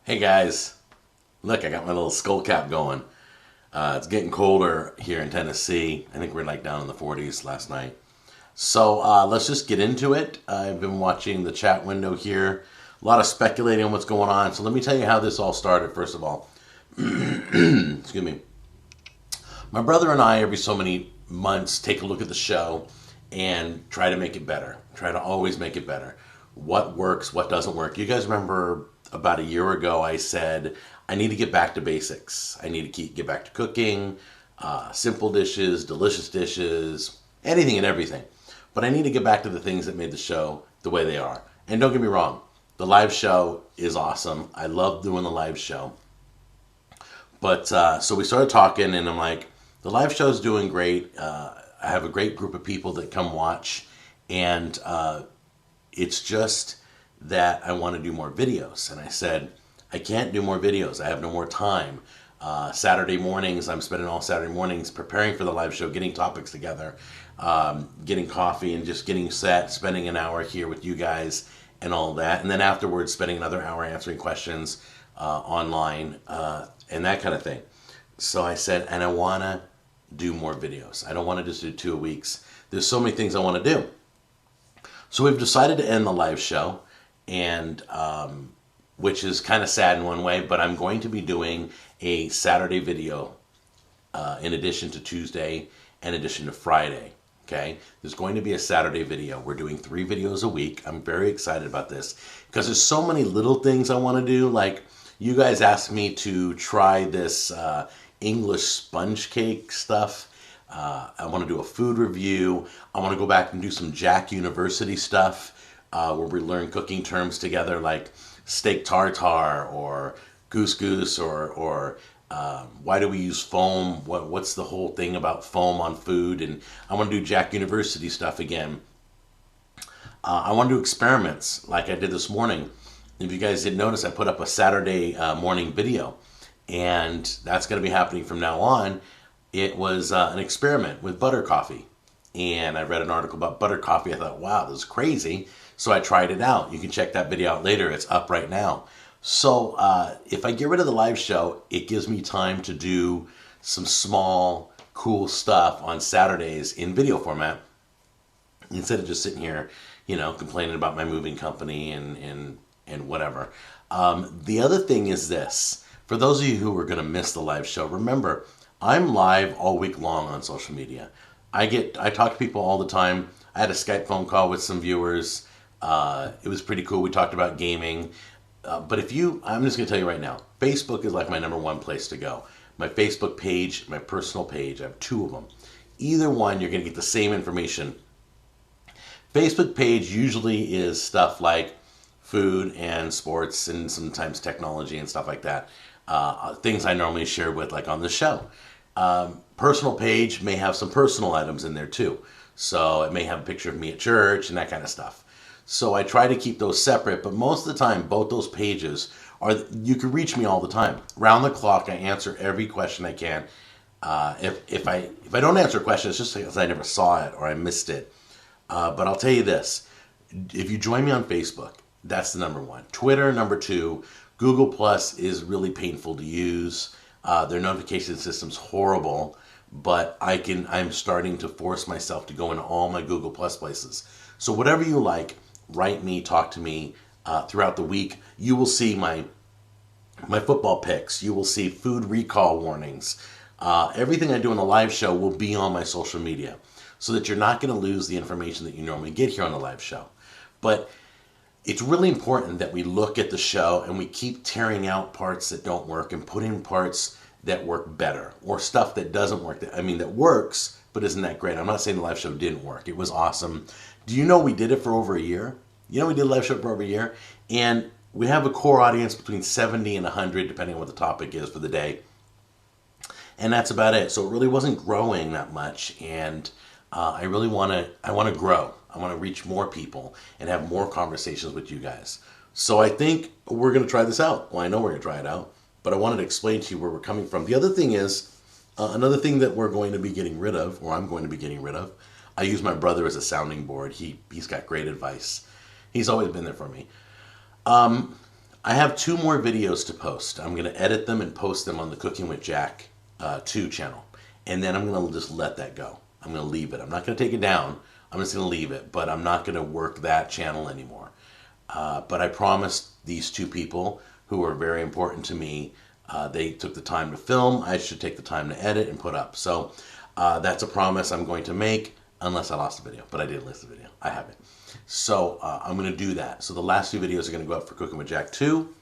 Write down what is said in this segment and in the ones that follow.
Hey guys, look, I got my little skull cap going. It's getting colder here in Tennessee. I think we're like down in the 40s last night. So let's just get into it. I've been watching the chat window here. A lot of speculating on what's going on. So let me tell you how this all started, first of all. Excuse me. My brother and I, every so many months, take a look at the show and try to make it better. Try to always make it better. What works, what doesn't work. You guys remember about a year ago I said I need to get back to basics. I need to get back to cooking, simple dishes, delicious dishes, anything and everything. But I need to get back to the things that made the show the way they are. And don't get me wrong, the live show is awesome. I love doing the live show. But so we started talking, and I'm like, the live show's doing great. I have a great group of people that come watch, and it's just that I want to do more videos. And I said, I can't do more videos. I have no more time. Saturday mornings, I'm spending all Saturday mornings preparing for the live show, getting topics together, getting coffee and just getting set, spending an hour here with you guys and all that. And then afterwards, spending another hour answering questions online and that kind of thing. So I said, and I want to do more videos. I don't want to just do 2 weeks. There's so many things I want to do. So we've decided to end the live show, and which is kind of sad in one way, but I'm going to be doing a Saturday video in addition to Tuesday, in addition to Friday. Okay, there's going to be a Saturday video. We're doing 3 videos a week. I'm very excited about this because there's so many little things I want to do. Like you guys asked me to try this English sponge cake stuff. I want to do a food review. I want to go back and do some Jack University stuff where we learn cooking terms together, like steak tartare or goose goose or why do we use foam? What's the whole thing about foam on food? And I want to do Jack University stuff again. I want to do experiments like I did this morning. If you guys didn't notice, I put up a Saturday morning video, and that's going to be happening from now on. It was an experiment with butter coffee, and I read an article about butter coffee. I thought, wow, this is crazy. So I tried it out. You can check that video out later. It's up right now. So if I get rid of the live show, it gives me time to do some small, cool stuff on Saturdays in video format instead of just sitting here, complaining about my moving company and whatever. The other thing is this. For those of you who are going to miss the live show, remember, I'm live all week long on social media. I talk to people all the time. I had a Skype phone call with some viewers. It was pretty cool. We talked about gaming. But I'm just going to tell you right now, Facebook is like my number one place to go. My Facebook page, my personal page, I have 2 of them. Either one, you're going to get the same information. Facebook page usually is stuff like food and sports and sometimes technology and stuff like that. Things I normally share with, like on the show. Personal page may have some personal items in there too. So it may have a picture of me at church and that kind of stuff. So I try to keep those separate, but most of the time, both those pages you can reach me all the time. Round the clock, I answer every question I can. If I don't answer a question, it's just because I never saw it or I missed it. But I'll tell you this, if you join me on Facebook, that's the number one. Twitter, number 2. Google Plus is really painful to use. Their notification system's horrible, but I'm starting to force myself to go into all my Google Plus places. So whatever you like, write me, talk to me throughout the week. You will see my football picks. You will see food recall warnings. Everything I do on the live show will be on my social media so that you're not going to lose the information that you normally get here on the live show. But it's really important that we look at the show and we keep tearing out parts that don't work and put in parts that work better, or stuff that doesn't work. That works, but isn't that great. I'm not saying the live show didn't work. It was awesome. Do you know we did it for over a year? We did a live show for over a year, and we have a core audience between 70 and 100, depending on what the topic is for the day. And that's about it. So it really wasn't growing that much, and I really want to grow. I want to reach more people and have more conversations with you guys. So I think we're going to try this out. Well, I know we're going to try it out, but I wanted to explain to you where we're coming from. The other thing is, another thing that we're going to be getting rid of, or I'm going to be getting rid of, I use my brother as a sounding board. He's got great advice. He's always been there for me. I have 2 more videos to post. I'm going to edit them and post them on the Cooking with Jack 2 channel. And then I'm going to just let that go. I'm going to leave it. I'm not going to take it down. I'm just going to leave it. But I'm not going to work that channel anymore. But I promised these 2 people who are very important to me, they took the time to film. I should take the time to edit and put up. So that's a promise I'm going to make, unless I lost the video. But I didn't lose the video. I haven't. So I'm going to do that. So the last 2 videos are going to go up for Cooking with Jack 2,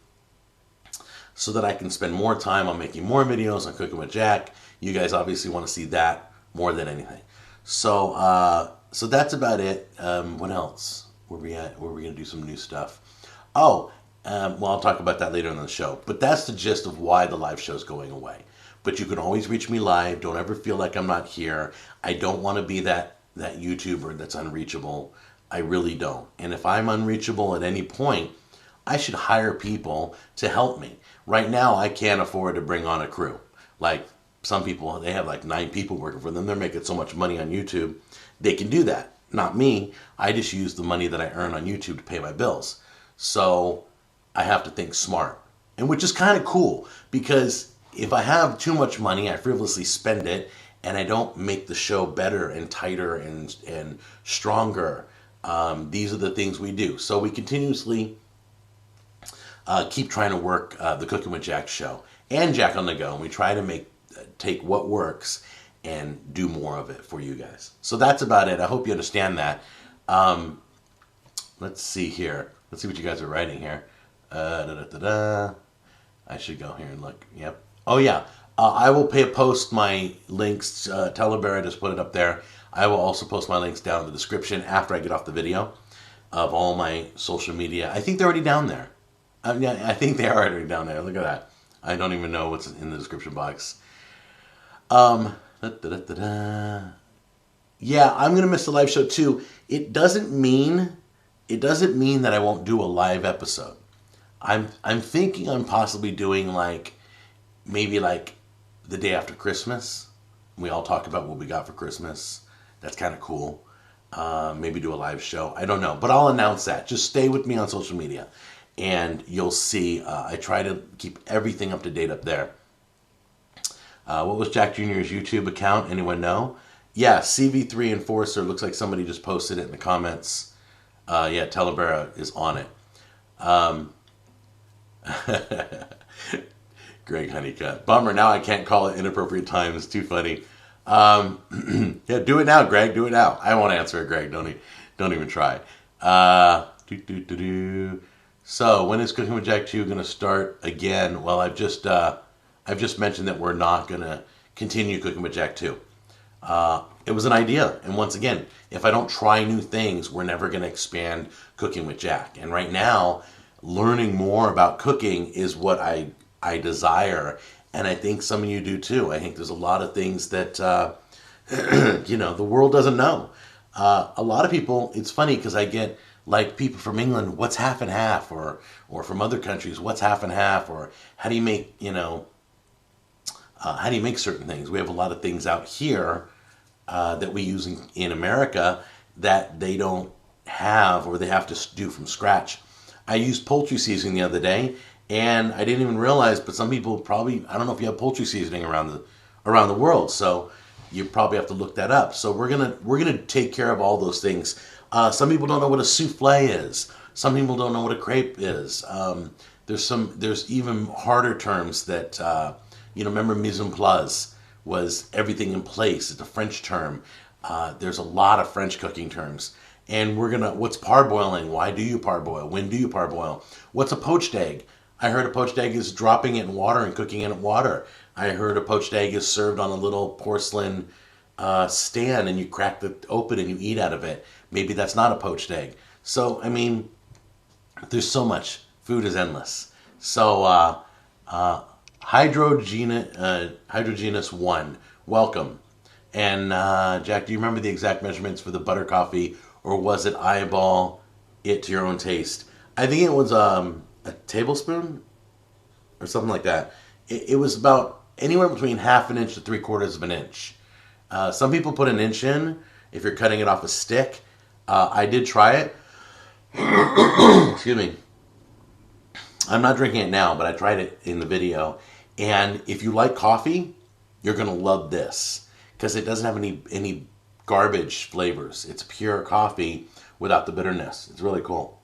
so that I can spend more time on making more videos on Cooking with Jack. You guys obviously want to see that more than anything. So so that's about it. What else? Where we at? Where we going to do some new stuff? Oh, well, I'll talk about that later in the show. But that's the gist of why the live show is going away. But you can always reach me live. Don't ever feel like I'm not here. I don't want to be that YouTuber that's unreachable. I really don't. And if I'm unreachable at any point, I should hire people to help me. Right now, I can't afford to bring on a crew. Like some people, they have like 9 people working for them. They're making so much money on YouTube. They can do that. Not me. I just use the money that I earn on YouTube to pay my bills. So I have to think smart. And which is kind of cool, because if I have too much money, I frivolously spend it, and I don't make the show better and tighter and stronger. These are the things we do. So we continuously keep trying to work the Cooking with Jack show and Jack on the Go. And we try to take what works and do more of it for you guys. So that's about it. I hope you understand that. Let's see here. Let's see what you guys are writing here. I should go here and look. Yep. Oh, yeah. I will post my links. Telebear, I just put it up there. I will also post my links down in the description after I get off the video of all my social media. I think they're already down there. Yeah, I think they are already down there. Look at that. I don't even know what's in the description box. Yeah, I'm gonna miss the live show too. It doesn't mean that I won't do a live episode. I'm thinking I'm possibly doing maybe the day after Christmas. We all talk about what we got for Christmas. That's kind of cool. Maybe do a live show. I don't know, but I'll announce that. Just stay with me on social media, and you'll see. I try to keep everything up to date up there. What was Jack Jr.'s YouTube account? Anyone know? Yeah, CV3 Enforcer. Looks like somebody just posted it in the comments. Yeah, Telebera is on it. Greg Honeycutt. Bummer, now I can't call it inappropriate time. It's too funny. Yeah, do it now, Greg. Do it now. I won't answer it, Greg. Don't even try. So, when is Cooking with Jack 2 going to start again? Well, I've just mentioned that we're not going to continue Cooking with Jack 2. It was an idea. And once again, if I don't try new things, we're never going to expand Cooking with Jack. And right now, learning more about cooking is what I desire. And I think some of you do too. I think there's a lot of things that, the world doesn't know. A lot of people, it's funny because I get people from England, what's half and half? Or from other countries, what's half and half? Or how do you make, how do you make certain things? We have a lot of things out here that we use in America that they don't have, or they have to do from scratch. I used poultry seasoning the other day, and I didn't even realize, but some people probably, I don't know if you have poultry seasoning around the world, so you probably have to look that up. So we're gonna take care of all those things. Some people don't know what a souffle is. Some people don't know what a crepe is. There's even harder terms that remember mise en place was everything in place. It's a French term. There's a lot of French cooking terms. And what's parboiling? Why do you parboil? When do you parboil? What's a poached egg? I heard a poached egg is dropping it in water and cooking it in water. I heard a poached egg is served on a little porcelain stand, and you crack it open and you eat out of it. Maybe that's not a poached egg. So, I mean, there's so much. Food is endless. So, Hydrogenous 1, welcome. And Jack, do you remember the exact measurements for the butter coffee, or was it eyeball it to your own taste? I think it was a tablespoon or something like that. It was about anywhere between half an inch to 3/4 of an inch. Some people put an inch in if you're cutting it off a stick. I did try it. Excuse me. I'm not drinking it now, but I tried it in the video. And if you like coffee, you're going to love this because it doesn't have any garbage flavors. It's pure coffee without the bitterness. It's really cool.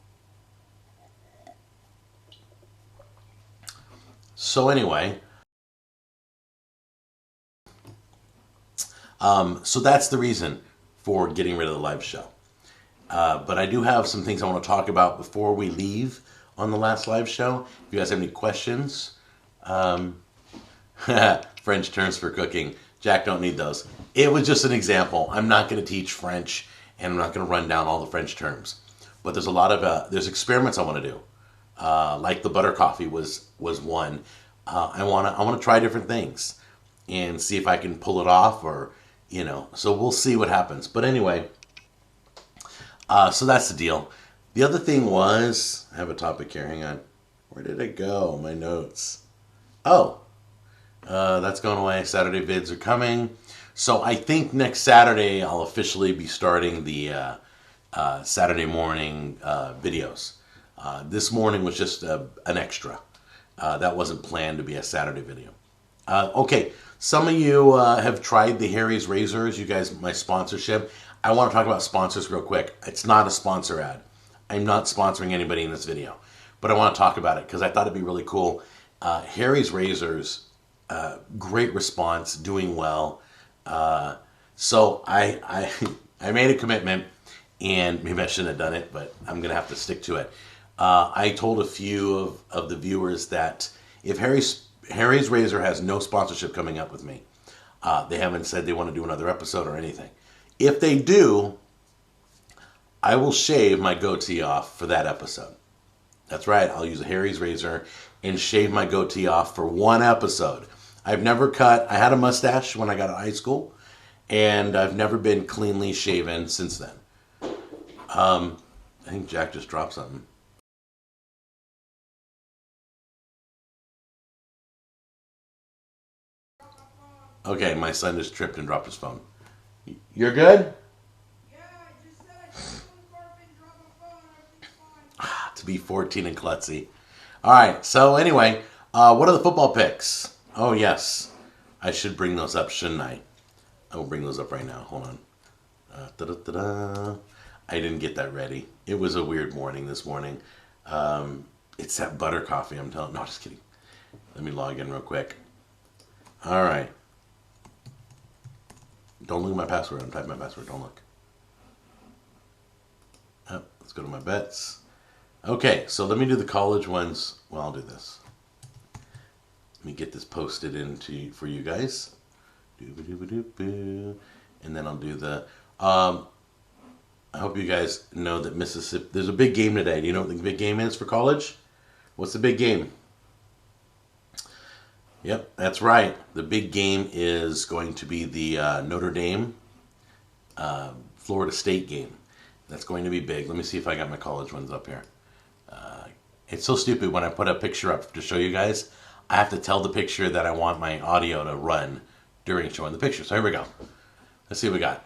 So anyway, so that's the reason for getting rid of the live show. But I do have some things I want to talk about before we leave on the last live show. If you guys have any questions, French terms for cooking. Jack, don't need those. It was just an example. I'm not going to teach French, and I'm not going to run down all the French terms. But there's a lot of there's experiments I want to do. Like the butter coffee was one. I want to try different things and see if I can pull it off, or so we'll see what happens. But anyway, so that's the deal. The other thing was, I have a topic here. Hang on. Where did it go? My notes. Oh, that's going away. Saturday vids are coming. So I think next Saturday I'll officially be starting the Saturday morning videos. This morning was just an extra. That wasn't planned to be a Saturday video. Okay, some of you have tried the Harry's Razors. You guys, my sponsorship. I want to talk about sponsors real quick. It's not a sponsor ad. I'm not sponsoring anybody in this video. But I want to talk about it because I thought it'd be really cool. Harry's Razors, great response, doing well. So I made a commitment, and maybe I shouldn't have done it, but I'm going to have to stick to it. I told a few of the viewers that if Harry's Razor has no sponsorship coming up with me, they haven't said they want to do another episode or anything. If they do, I will shave my goatee off for that episode. That's right, I'll use a Harry's Razor and shave my goatee off for one episode. I've never cut. I had a mustache when I got out of high school, and I've never been cleanly shaven since then. I think Jack just dropped something. Okay, my son just tripped and dropped his phone. You're good? Yeah, I just said I couldn't drop a phone. Everything's fine. To be 14 and klutzy. All right, so anyway, what are the football picks? Oh, yes. I should bring those up, shouldn't I? I will bring those up right now. Hold on. I didn't get that ready. It was a weird morning this morning. It's that butter coffee, I'm telling. No, just kidding. Let me log in real quick. All right. Don't look at my password. I'm typing my password. Don't look. Oh, let's go to my bets. Okay, so let me do the college ones. Well, I'll do this. Let me get this posted for you guys. And then I'll do the... I hope you guys know that Mississippi... There's a big game today. Do you know what the big game is for college? What's the big game? Yep, that's right. The big game is going to be the Notre Dame Florida State game. That's going to be big. Let me see if I got my college ones up here. It's so stupid when I put a picture up to show you guys. I have to tell the picture that I want my audio to run during showing the picture. So here we go. Let's see what we got.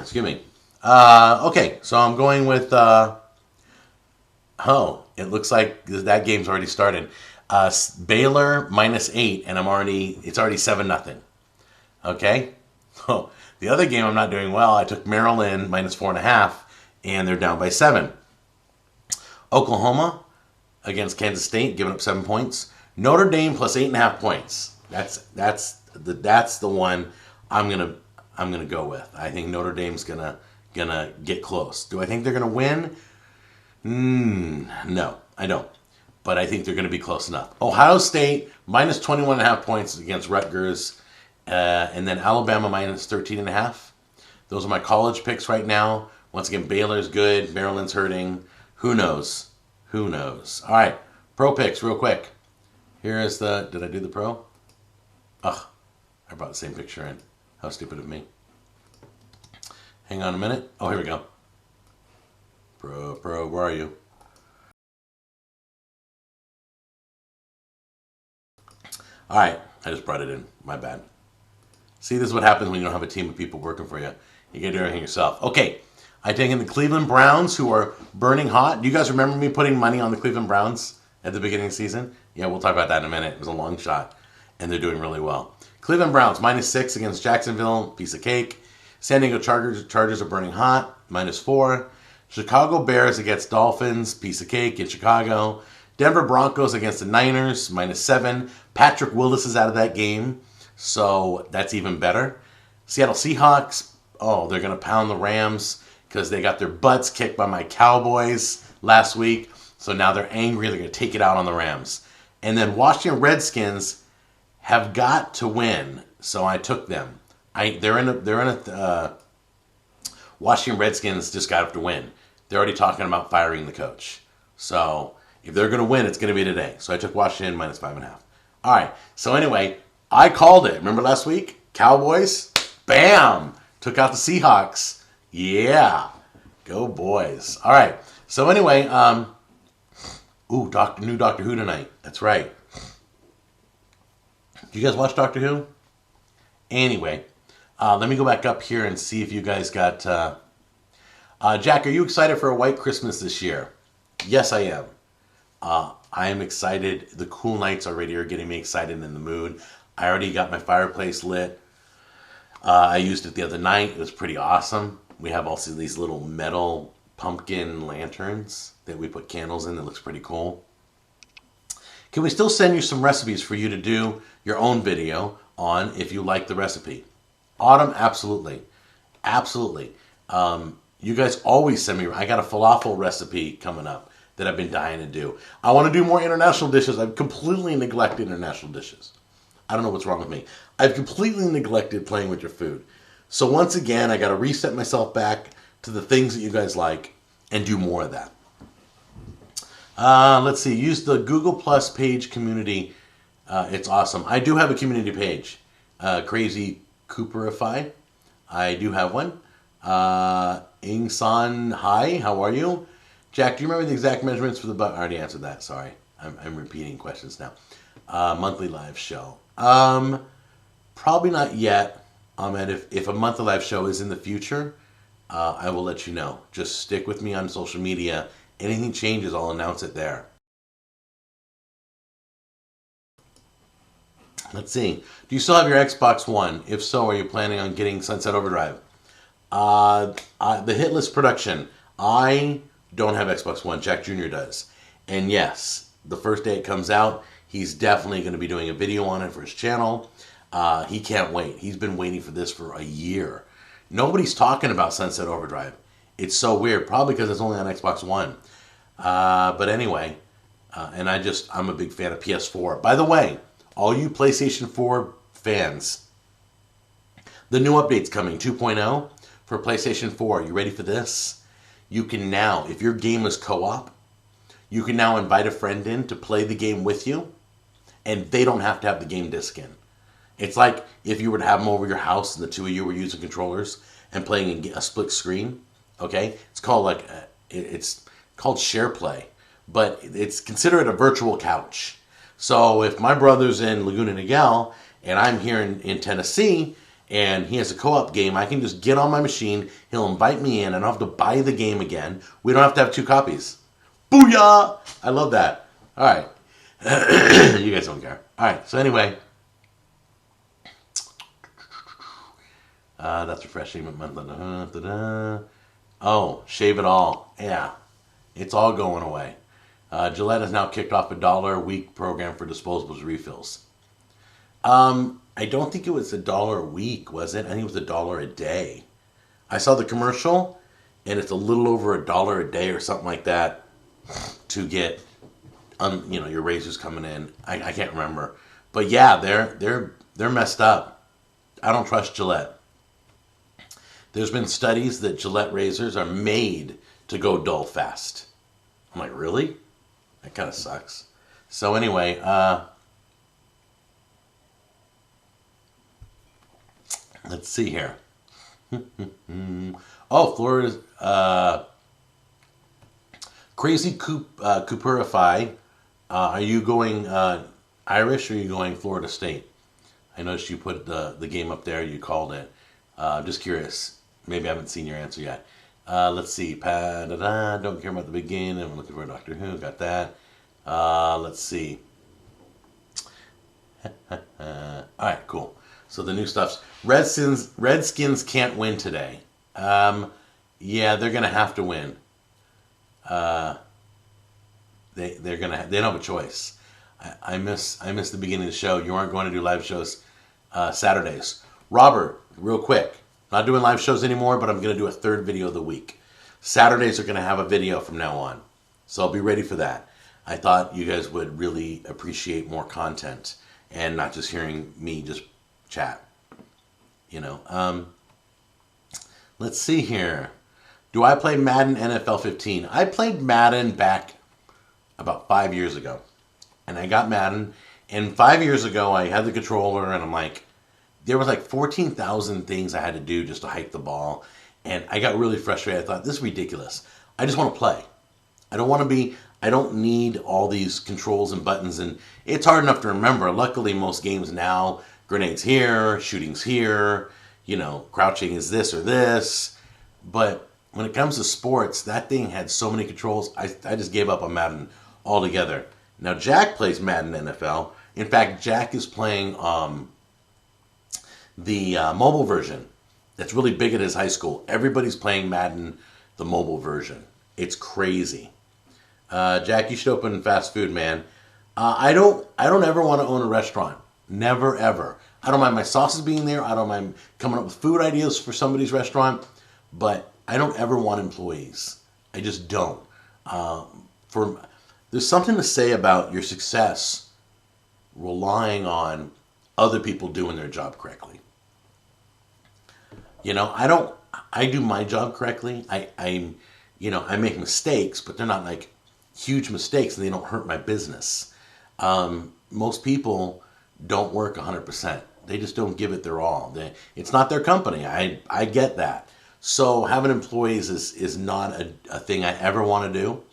Excuse me. Okay, so I'm going with... oh, it looks like that game's already started. Baylor -8, and it's already 7-0. Okay? Oh, the other game I'm not doing well. I took Maryland -4.5, and they're down by 7. Oklahoma against Kansas State, giving up 7 points. Notre Dame plus 8.5 points. That's the one I'm gonna go with. I think Notre Dame's gonna get close. Do I think they're gonna win? No, I don't. But I think they're going to be close enough. Ohio State -21.5 points against Rutgers, and then Alabama -13.5. Those are my college picks right now. Once again, Baylor's good, Maryland's hurting. Who knows? Who knows? All right, pro picks real quick. Here is the. Did I do the pro? Ugh, I brought the same picture in. How stupid of me. Hang on a minute. Oh, here we go. Pro, where are you? All right, I just brought it in. My bad. See, this is what happens when you don't have a team of people working for you. You get to do everything yourself. Okay, I taken the Cleveland Browns, who are burning hot. Do you guys remember me putting money on the Cleveland Browns at the beginning of the season? Yeah, we'll talk about that in a minute. It was a long shot, and they're doing really well. Cleveland Browns, -6 against Jacksonville, piece of cake. San Diego Chargers are burning hot, -4. Chicago Bears against Dolphins, piece of cake in Chicago. Denver Broncos against the Niners, -7. Patrick Willis is out of that game, so that's even better. Seattle Seahawks, oh, they're going to pound the Rams because they got their butts kicked by my Cowboys last week. So now they're angry. They're going to take it out on the Rams. And then Washington Redskins have got to win, so I took them. Washington Redskins just got to win. They're already talking about firing the coach. So if they're going to win, it's going to be today. So I took Washington -5.5. All right. So anyway, I called it. Remember last week? Cowboys, bam, took out the Seahawks. Yeah, go boys. All right. So anyway, new Doctor Who tonight. That's right. Do you guys watch Doctor Who? Anyway, let me go back up here and see if you guys got... Jack, are you excited for a white Christmas this year? Yes, I am. I am excited. The cool nights already are getting me excited in the mood. I already got my fireplace lit. I used it the other night. It was pretty awesome. We have also these little metal pumpkin lanterns that we put candles in. That looks pretty cool. Can we still send you some recipes for you to do your own video on if you like the recipe? Autumn, absolutely. Absolutely. You guys always send me. I got a falafel recipe coming up that I've been dying to do. I want to do more international dishes. I've completely neglected international dishes. I don't know what's wrong with me. I've completely neglected playing with your food. So once again, I got to reset myself back to the things that you guys like and do more of that. Let's see. Use the Google Plus page community. It's awesome. I do have a community page. Crazy Cooperify. I do have one. Ingsan, hi. How are you? Jack, do you remember the exact measurements for the butt? I already answered that. Sorry. I'm repeating questions now. Monthly live show. Probably not yet. And if a monthly live show is in the future, I will let you know. Just stick with me on social media. Anything changes, I'll announce it there. Let's see. Do you still have your Xbox One? If so, are you planning on getting Sunset Overdrive? The Hit List production. I don't have Xbox One. Jack Jr. does. And yes, the first day it comes out, he's definitely going to be doing a video on it for his channel. He can't wait. He's been waiting for this for a year. Nobody's talking about Sunset Overdrive. It's so weird. Probably because it's only on Xbox One. But anyway, and I'm a big fan of PS4. By the way, all you PlayStation 4 fans, the new update's coming, 2.0 for PlayStation 4. You ready for this? You can now, if your game is co-op, you can now invite a friend in to play the game with you, and they don't have to have the game disc in. It's like if you were to have them over your house and the two of you were using controllers and playing a split screen. Okay, it's called it's called share play, but it's considered a virtual couch. So if my brother's in Laguna Niguel and I'm here in Tennessee and he has a co-op game, I can just get on my machine. He'll invite me in. I don't have to buy the game again. We don't have to have two copies. Booyah! I love that. All right, you guys don't care. All right. So anyway. That's refreshing. Oh, shave it all. Yeah, it's all going away. Gillette has now kicked off $1 a week program for disposables refills. I don't think it was $1 a week, was it? I think it was $1 a day. I saw the commercial, and it's a little over $1 a day or something like that to get, your razors coming in. I can't remember, but yeah, they're messed up. I don't trust Gillette. There's been studies that Gillette razors are made to go dull fast. I'm like, really? That kind of sucks. So anyway, let's see here. Oh, Florida's Crazy Cooperify. Are you going Irish or are you going Florida State? I noticed you put the game up there. You called it. Just curious. Maybe I haven't seen your answer yet. Let's see. Don't care about the beginning. I'm looking for Doctor Who. Got that. Let's see. All right, cool. So the new stuff's Redskins can't win today. Yeah, they're gonna have to win. They don't have a choice. I miss the beginning of the show. You aren't going to do live shows Saturdays. Robert, real quick, not doing live shows anymore, but I'm going to do a third video of the week. Saturdays are going to have a video from now on, so I'll be ready for that. I thought you guys would really appreciate more content and not just hearing me just chat. You know. Let's see here. Do I play Madden NFL 15? I played Madden back about 5 years ago. And I got Madden. And 5 years ago, I had the controller, and I'm like, there was like 14,000 things I had to do just to hike the ball. And I got really frustrated. I thought, this is ridiculous. I just want to play. I don't need all these controls and buttons. And it's hard enough to remember. Luckily, most games now, grenades here, shootings here, crouching is this or this. But when it comes to sports, that thing had so many controls, I just gave up on Madden altogether. Now, Jack plays Madden NFL. In fact, Jack is playing the mobile version. That's really big at his high school. Everybody's playing Madden, the mobile version. It's crazy. Jack, you should open fast food, man. I don't ever want to own a restaurant. Never, ever. I don't mind my sauces being there. I don't mind coming up with food ideas for somebody's restaurant. But I don't ever want employees. I just don't. There's something to say about your success relying on other people doing their job correctly. I do my job correctly. I make mistakes, but they're not like huge mistakes and they don't hurt my business. Most people don't work 100%. They just don't give it their all. It's not their company. I get that. So having employees is not a thing I ever want to do.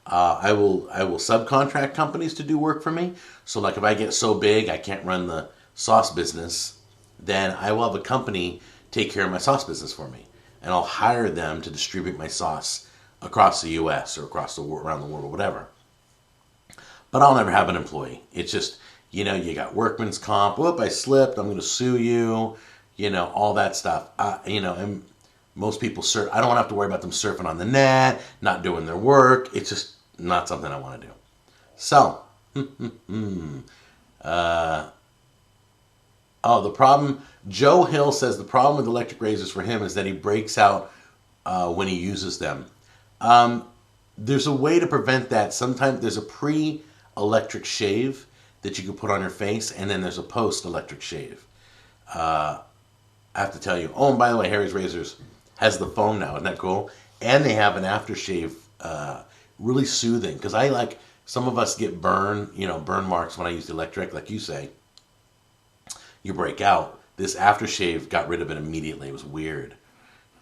I will subcontract companies to do work for me. So like if I get so big I can't run the sauce business, then I will have a company take care of my sauce business for me. And I'll hire them to distribute my sauce across the U.S. or around the world or whatever. But I'll never have an employee. It's just, you got workman's comp. Whoop, I slipped. I'm going to sue you. All that stuff. And most people I don't have to worry about them surfing on the net, not doing their work. It's just not something I want to do. So, the problem, Joe Hill says the problem with electric razors for him is that he breaks out when he uses them. There's a way to prevent that. Sometimes there's a pre-electric shave that you can put on your face, and then there's a post-electric shave. I have to tell you. Oh, and by the way, Harry's Razors has the foam now. Isn't that cool? And they have an aftershave, really soothing. Because some of us get burn marks when I use the electric, like you say. You break out. This aftershave got rid of it immediately. It was weird.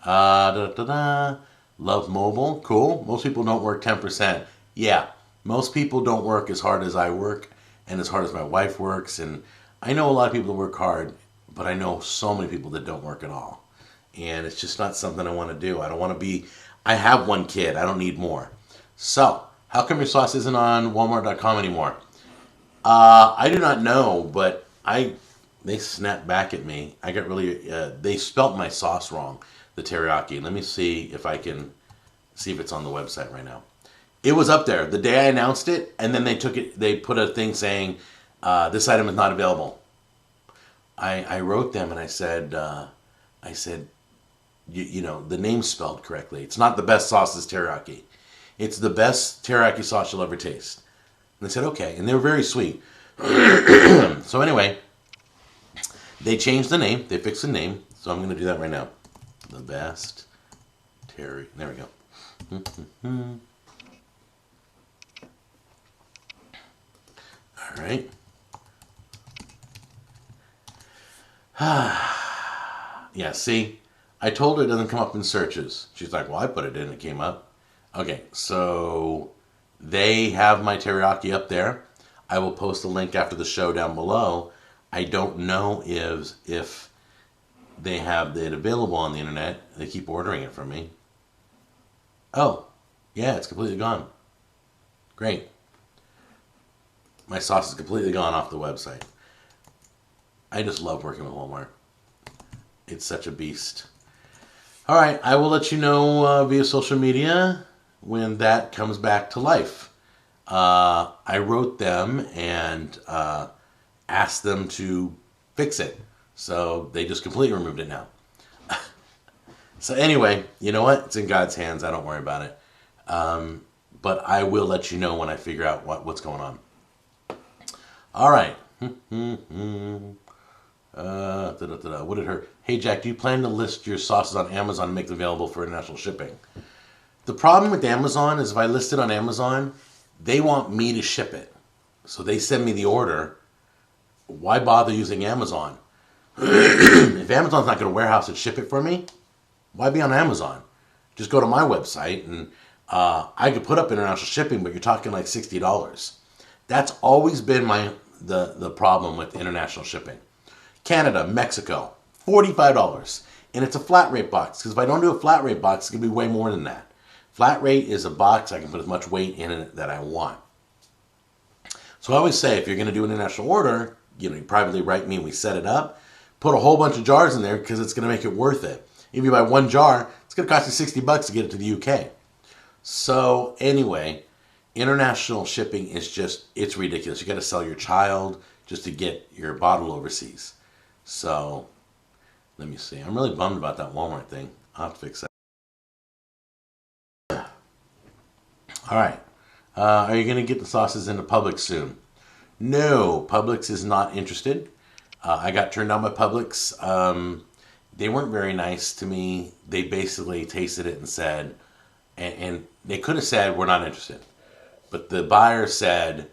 Love mobile. Cool. Most people don't work 10%. Yeah, most people don't work as hard as I work and as hard as my wife works. And I know a lot of people that work hard, but I know so many people that don't work at all. And it's just not something I want to do. I have one kid. I don't need more. So, how come your sauce isn't on Walmart.com anymore? I do not know, but they snapped back at me. I got really, they spelt my sauce wrong, the teriyaki. Let me see if it's on the website right now. It was up there the day I announced it, and then they put a thing saying, this item is not available. I wrote them and I said, the name's spelled correctly. It's not the best sauce is teriyaki. It's the best teriyaki sauce you'll ever taste. And they said, okay. And they were very sweet. So anyway, they changed the name. They fixed the name. So I'm going to do that right now. The best teriyaki. There we go. All right. Yeah, see? I told her it doesn't come up in searches. She's like, well, I put it in, it came up. Okay, so they have my teriyaki up there. I will post a link after the show down below. I don't know if they have it available on the internet. They keep ordering it from me. Oh, yeah, it's completely gone. Great. My sauce is completely gone off the website. I just love working with Walmart. It's such a beast. All right, I will let you know via social media when that comes back to life. I wrote them and asked them to fix it. So they just completely removed it now. So anyway, you know what? It's in God's hands. I don't worry about it. But I will let you know when I figure out what's going on. All right. What did her? Hey Jack, do you plan to list your sauces on Amazon and make them available for international shipping? The problem with Amazon is if I list it on Amazon, they want me to ship it. So they send me the order. Why bother using Amazon? If Amazon's not going to warehouse and ship it for me, why be on Amazon? Just go to my website and I could put up international shipping, but you're talking like $60. That's always been the problem with international shipping. Canada, Mexico, $45. And it's a flat rate box. Because if I don't do a flat rate box, it's going to be way more than that. Flat rate is a box I can put as much weight in it that I want. So I always say, if you're going to do an international order, you privately write me and we set it up. Put a whole bunch of jars in there because it's going to make it worth it. If you buy one jar, it's going to cost you $60 to get it to the UK. So anyway, international shipping is it's ridiculous. You got to sell your child just to get your bottle overseas. So let me see. I'm really bummed about that Walmart thing. I'll have to fix that. All right. Are you going to get the sauces into Publix soon? No, Publix is not interested. I got turned down by Publix. They weren't very nice to me. They basically tasted it and said, and they could have said, we're not interested. But the buyer said,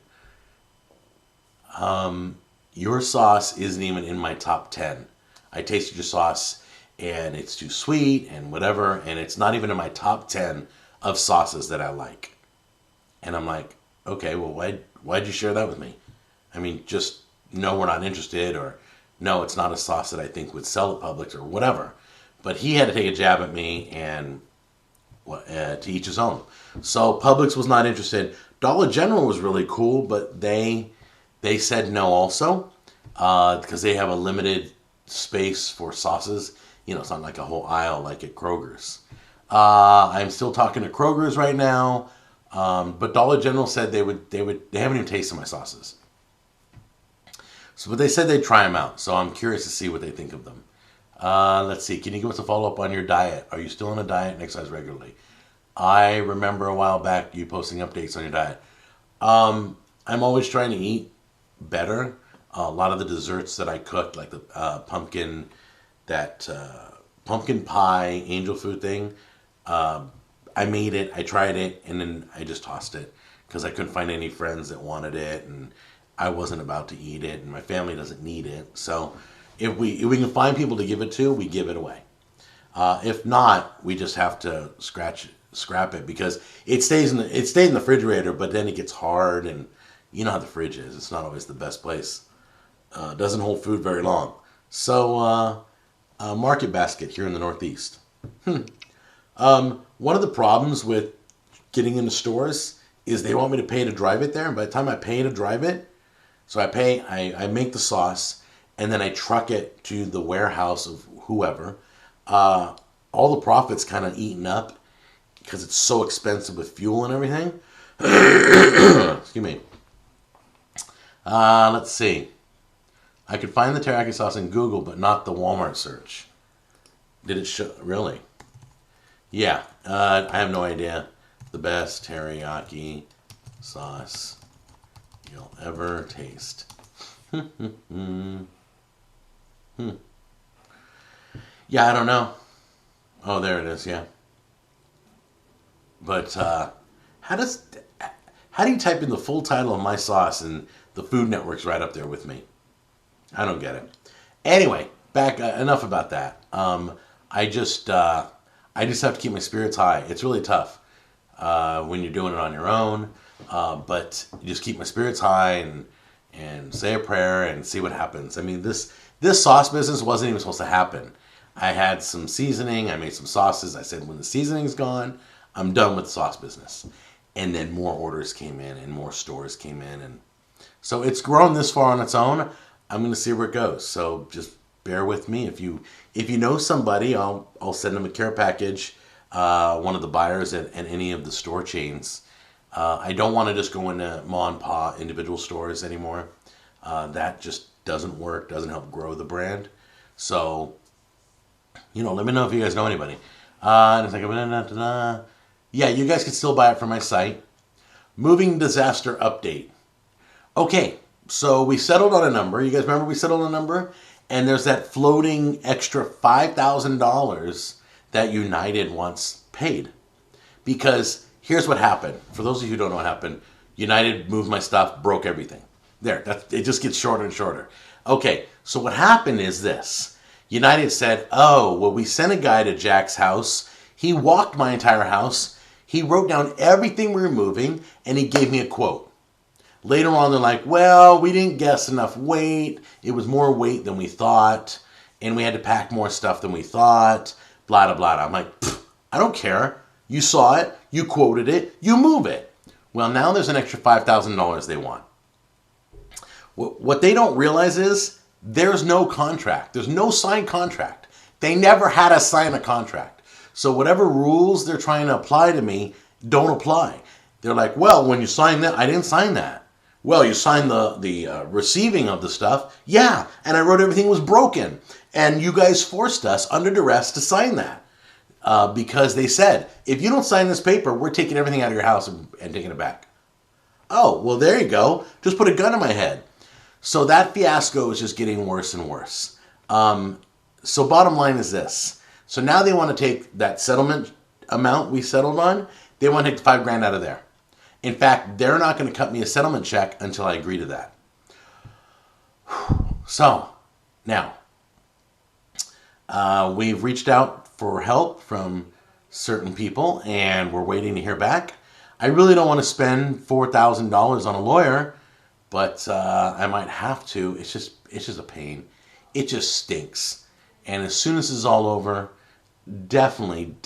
your sauce isn't even in my top 10. I tasted your sauce and it's too sweet and whatever, and it's not even in my top 10 of sauces that I like. And I'm like, okay, well, why'd you share that with me? I mean, just no, we're not interested, or no, it's not a sauce that I think would sell at Publix or whatever. But he had to take a jab at me, and to each his own. So Publix was not interested. Dollar General was really cool, but they said no also because they have a limited space for sauces. It's not like a whole aisle like at Kroger's. I'm still talking to Kroger's right now, but Dollar General said they haven't even tasted my sauces. But they said they'd try them out, so I'm curious to see what they think of them. Let's see. Can you give us a follow-up on your diet? Are you still on a diet and exercise regularly? I remember a while back you posting updates on your diet. I'm always trying to eat better. A lot of the desserts that I cooked, like the pumpkin pie angel food thing, I made it, I tried it, and then I just tossed it because I couldn't find any friends that wanted it, and I wasn't about to eat it, and my family doesn't need it. So if we can find people to give it to, we give it away. If not, we just have to scrap it because it stayed in the refrigerator, but then it gets hard, and you know how the fridge is. It's not always the best place. It doesn't hold food very long. So Market Basket here in the Northeast. One of the problems with getting into stores is they want me to pay to drive it there, and by the time I pay to drive it, so I make the sauce, and then I truck it to the warehouse of whoever. All the profit's kind of eaten up because it's so expensive with fuel and everything. Excuse me. Let's see. I could find the teriyaki sauce in Google, but not the Walmart search. Did it show? Really? Yeah. I have no idea. The best teriyaki sauce you'll ever taste. Yeah, I don't know. Oh, there it is. Yeah. But how do you type in the full title of my sauce and the Food Network's right up there with me? I don't get it. Anyway, back enough about that. I just have to keep my spirits high. It's really tough when you're doing it on your own, but you just keep my spirits high and say a prayer and see what happens. I mean, this sauce business wasn't even supposed to happen. I had some seasoning. I made some sauces. I said, when the seasoning's gone, I'm done with the sauce business. And then more orders came in and more stores came in. And so it's grown this far on its own. I'm going to see where it goes. So just bear with me. If you know somebody, I'll send them a care package. One of the buyers at any of the store chains. I don't want to just go into ma and pa individual stores anymore. That just doesn't work. Doesn't help grow the brand. So, let me know if you guys know anybody. And it's like, yeah, you guys can still buy it from my site. Moving disaster update. Okay, so we settled on a number. You guys remember we settled on a number? And there's that floating extra $5,000 that United once paid. Because here's what happened. For those of you who don't know what happened, United moved my stuff, broke everything. There, it just gets shorter and shorter. Okay, so what happened is this. United said, oh, well, we sent a guy to Jack's house. He walked my entire house. He wrote down everything we were moving, and he gave me a quote. Later on, they're like, well, we didn't guess enough weight. It was more weight than we thought, and we had to pack more stuff than we thought, blah, blah, blah. I'm like, I don't care. You saw it. You quoted it. You move it. Well, now there's an extra $5,000 they want. What they don't realize is there's no contract. There's no signed contract. They never had us sign a contract. So whatever rules they're trying to apply to me don't apply. They're like, well, when you signed that, I didn't sign that. Well, you signed the receiving of the stuff. Yeah, and I wrote everything was broken. And you guys forced us under duress to sign that. Because they said, if you don't sign this paper, we're taking everything out of your house and taking it back. Oh, well, there you go. Just put a gun in my head. So that fiasco is just getting worse and worse. So bottom line is this. So now they want to take that settlement amount we settled on. They want to take $5,000 out of there. In fact, they're not going to cut me a settlement check until I agree to that. So now we've reached out for help from certain people, and we're waiting to hear back. I really don't want to spend $4,000 on a lawyer, but I might have to. It's just a pain. It just stinks. And as soon as this is all over, definitely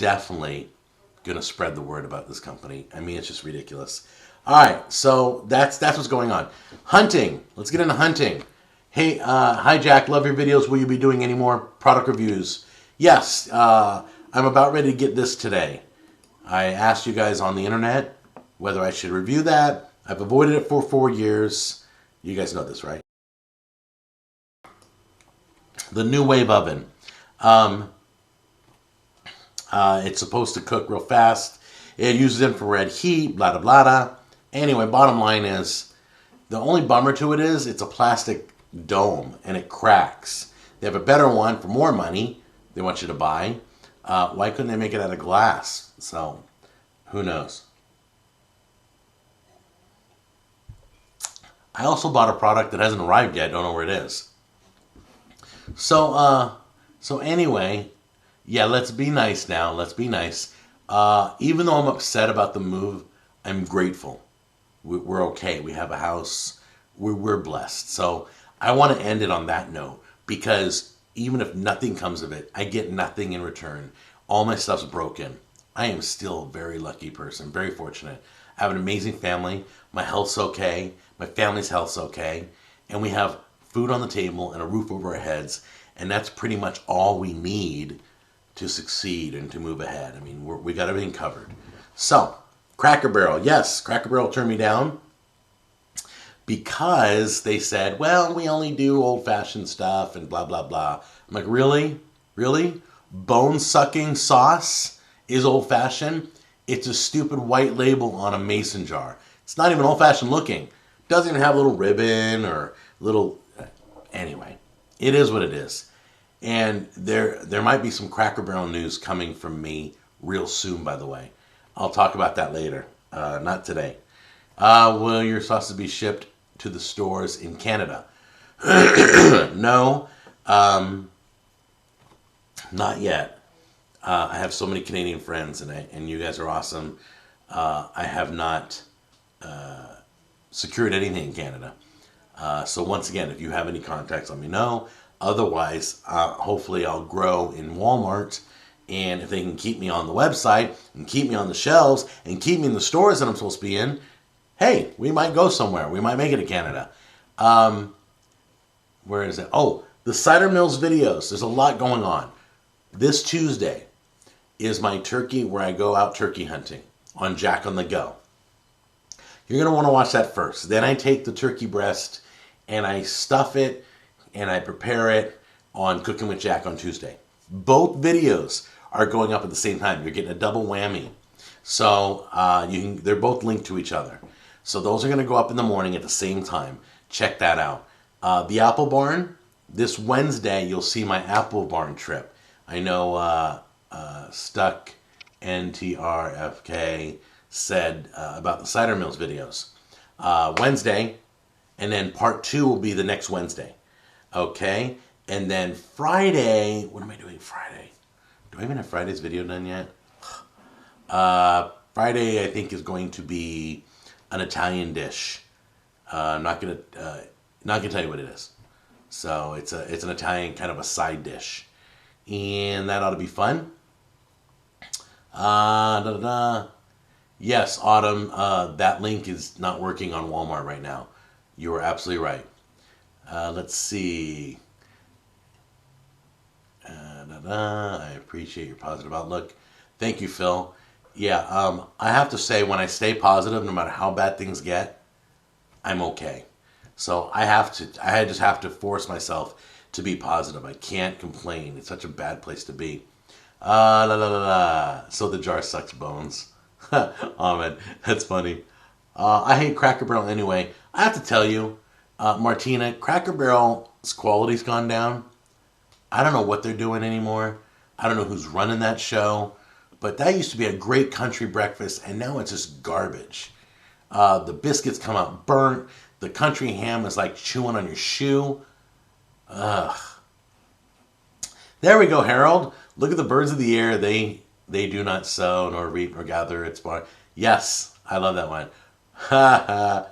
going to spread the word about this company. I mean, it's just ridiculous. All right, so that's what's going on. Hunting. Let's get into hunting. Hey, hi Jack. Love your videos. Will you be doing any more product reviews? Yes, I'm about ready to get this today. I asked you guys on the internet whether I should review that. I've avoided it for 4 years. You guys know this, right? The New Wave oven. It's supposed to cook real fast. It uses infrared heat, blah, blah, blah, blah. Anyway, bottom line is, the only bummer to it is it's a plastic dome and it cracks. They have a better one for more money they want you to buy. Why couldn't they make it out of glass? So, who knows? I also bought a product that hasn't arrived yet. Don't know where it is. So anyway, yeah, let's be nice now. Let's be nice. Even though I'm upset about the move, I'm grateful. We're okay. We have a house. We're blessed. So I want to end it on that note, because even if nothing comes of it, I get nothing in return. All my stuff's broken. I am still a very lucky person, very fortunate. I have an amazing family. My health's okay. My family's health's okay. And we have food on the table and a roof over our heads. And that's pretty much all we need to succeed and to move ahead. I mean, we got everything covered. So, Cracker Barrel. Yes, Cracker Barrel turned me down because they said, well, we only do old-fashioned stuff and blah, blah, blah. I'm like, really? Really? Bone-sucking sauce is old-fashioned? It's a stupid white label on a mason jar. It's not even old-fashioned looking. It doesn't even have a little ribbon or little... Anyway, it is what it is. And there might be some Cracker Barrel news coming from me real soon, by the way. I'll talk about that later. Not today. Will your sauces be shipped to the stores in Canada? No. Not yet. I have so many Canadian friends, and you guys are awesome. I have not secured anything in Canada. So once again, if you have any contacts, let me know. Otherwise, hopefully I'll grow in Walmart And if they can keep me on the website and keep me on the shelves and keep me in the stores that I'm supposed to be in, hey, we might go somewhere. We might make it to Canada. Where is it? Oh, the Cider Mills videos. There's a lot going on. This Tuesday is my turkey where I go out turkey hunting on Jack on the Go. You're going to want to watch that first. Then I take the turkey breast and I stuff it and I prepare it on Cooking with Jack on Tuesday. Both videos are going up at the same time. You're getting a double whammy. So they're both linked to each other. So those are going to go up in the morning at the same time. Check that out. The Apple Barn, this Wednesday, you'll see my Apple Barn trip. I know Stuck NTRFK said about the Cider Mills videos. Wednesday, and then part 2 will be the next Wednesday. Okay? And then Friday, what am I doing Friday? Do I even have Friday's video done yet? Friday, I think, is going to be an Italian dish. I'm not gonna tell you what it is. So it's an Italian kind of a side dish, and that ought to be fun. Yes, Autumn. That link is not working on Walmart right now. You are absolutely right. Let's see. I appreciate your positive outlook. Thank you, Phil. Yeah, I have to say, when I stay positive, no matter how bad things get, I'm okay. So I just have to force myself to be positive. I can't complain. It's such a bad place to be. So the jar sucks bones. Ahmed, that's funny. I hate Cracker Barrel anyway. I have to tell you, Martina, Cracker Barrel's quality's gone down. I don't know what they're doing anymore. I don't know who's running that show. But that used to be a great country breakfast, and now it's just garbage. The biscuits come out burnt. The country ham is like chewing on your shoe. Ugh. There we go, Harold. Look at the birds of the air. They do not sow, nor reap, nor gather. It's bar. Yes, I love that one. Ha ha.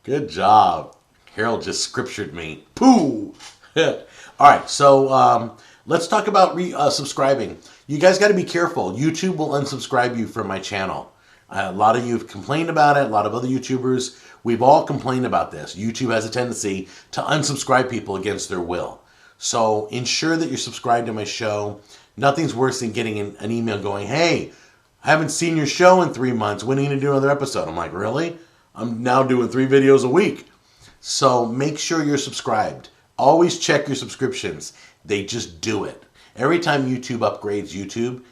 Good job. Harold just scriptured me. Pooh. All right, so let's talk about subscribing. You guys got to be careful. YouTube will unsubscribe you from my channel. A lot of you have complained about it. A lot of other YouTubers. We've all complained about this. YouTube has a tendency to unsubscribe people against their will. So ensure that you're subscribed to my show. Nothing's worse than getting an email going, hey, I haven't seen your show in 3 months. When are you going to do another episode? I'm like, really? I'm now doing 3 videos a week. So make sure you're subscribed. Always check your subscriptions. They just do it. Every time YouTube upgrades YouTube,